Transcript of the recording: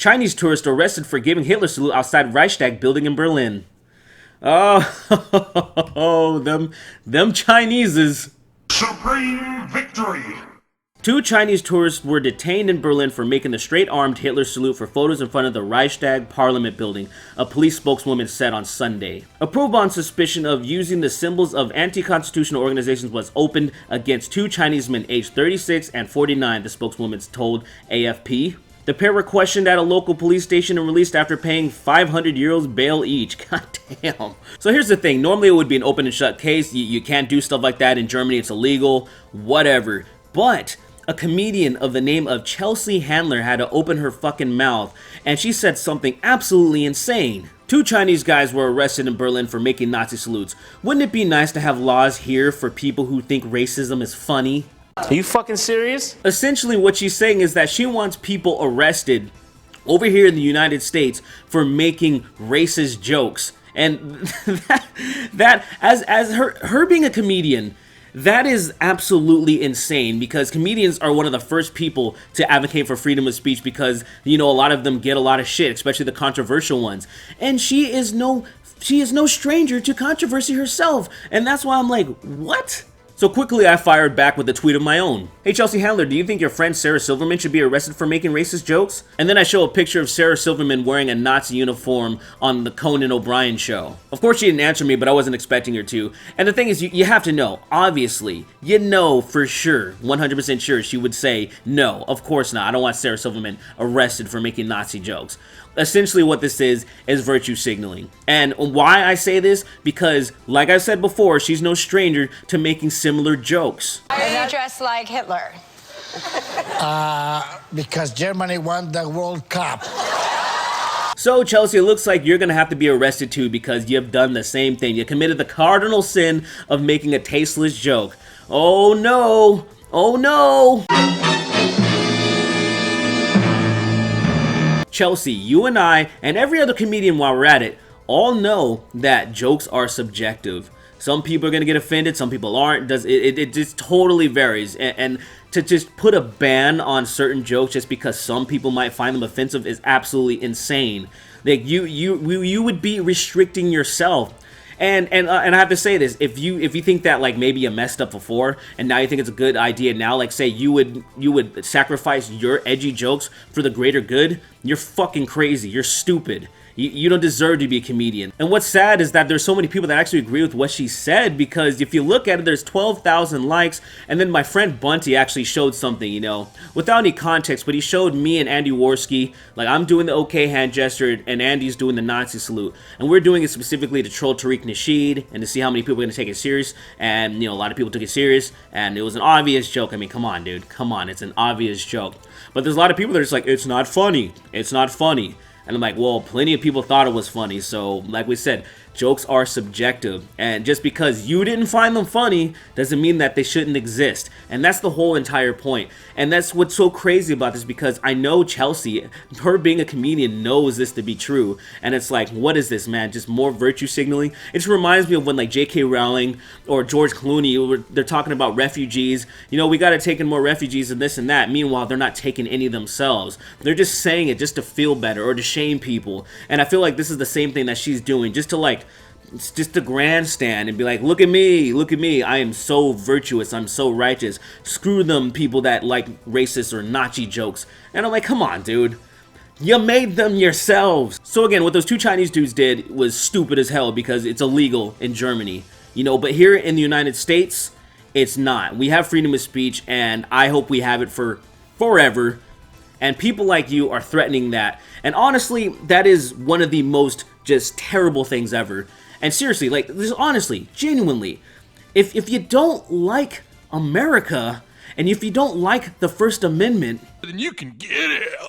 Chinese tourist arrested for giving Hitler salute outside Reichstag building in Berlin. Oh, them Chineses. Supreme victory! 2 Chinese tourists were detained in Berlin for making the straight-armed Hitler salute for photos in front of the Reichstag Parliament building, a police spokeswoman said on Sunday. A probe on suspicion of using the symbols of anti-constitutional organizations was opened against 2 Chinese men aged 36 and 49, the spokeswoman told AFP. The pair were questioned at a local police station and released after paying 500 euros bail each. God damn. So here's the thing. Normally it would be an open and shut case. You can't do stuff like that in Germany. It's illegal. Whatever. But a comedian of the name of Chelsea Handler had to open her fucking mouth, and she said something absolutely insane. 2 Chinese guys were arrested in Berlin for making Nazi salutes. Wouldn't it be nice to have laws here for people who think racism is funny? Are you fucking serious? Essentially what she's saying is that she wants people arrested over here in the United States for making racist jokes. And that as her being a comedian, that is absolutely insane, because comedians are one of the first people to advocate for freedom of speech because, you know, a lot of them get a lot of shit, especially the controversial ones. And she is no stranger to controversy herself. And that's why I'm like, what? So quickly I fired back with a tweet of my own. Hey Chelsea Handler, do you think your friend Sarah Silverman should be arrested for making racist jokes? And then I show a picture of Sarah Silverman wearing a Nazi uniform on the Conan O'Brien show. Of course she didn't answer me, but I wasn't expecting her to. And the thing is, you have to know, obviously, you know for sure, 100% sure she would say, no, of course not. I don't want Sarah Silverman arrested for making Nazi jokes. Essentially what this is virtue signaling. And why I say this? Because, like I said before, she's no stranger to making similar jokes. Why are you dressed like Hitler? Because Germany won the World Cup. So, Chelsea, it looks like you're gonna have to be arrested too, because you've done the same thing. You committed the cardinal sin of making a tasteless joke. Oh no! Oh no! Chelsea, you and I, and every other comedian while we're at it, all know that jokes are subjective. Some people are going to get offended, some people aren't. It just totally varies. And to just put a ban on certain jokes just because some people might find them offensive is absolutely insane. Like, you would be restricting yourself. And I have to say this, if you think that like maybe you messed up before and now you think it's a good idea now, like say you would sacrifice your edgy jokes for the greater good, you're fucking crazy, you're stupid. You don't deserve to be a comedian. And what's sad is that there's so many people that actually agree with what she said, because if you look at it, there's 12,000 likes, and then my friend Bunty actually showed something, you know, without any context, but he showed me and Andy Worski, like I'm doing the okay hand gesture and Andy's doing the Nazi salute. And we're doing it specifically to troll Tariq Nasheed and to see how many people are going to take it serious. And, you know, a lot of people took it serious, and it was an obvious joke. I mean, come on, dude, come on, it's an obvious joke. But there's a lot of people that are just like, it's not funny, it's not funny. And I'm like, well, plenty of people thought it was funny. So, like we said, jokes are subjective. And just because you didn't find them funny doesn't mean that they shouldn't exist. And that's the whole entire point. And that's what's so crazy about this, because I know Chelsea, her being a comedian, knows this to be true. And it's like, what is this, man? Just more virtue signaling? It just reminds me of when like J.K. Rowling or George Clooney, they're talking about refugees. You know, we got to take in more refugees and this and that. Meanwhile, they're not taking any themselves. They're just saying it just to feel better or to shame people. And I feel like this is the same thing that she's doing, just to like, it's just a grandstand and be like, look at me, I am so virtuous, I'm so righteous. Screw them people that like racist or Nazi jokes. And I'm like, come on, dude. You made them yourselves. So again, what those 2 Chinese dudes did was stupid as hell because it's illegal in Germany. You know, but here in the United States, it's not. We have freedom of speech, and I hope we have it for forever. And people like you are threatening that. And honestly, that is one of the most just terrible things ever. And seriously, like, this, honestly, genuinely, if you don't like America, and if you don't like the First Amendment, Then you can get it.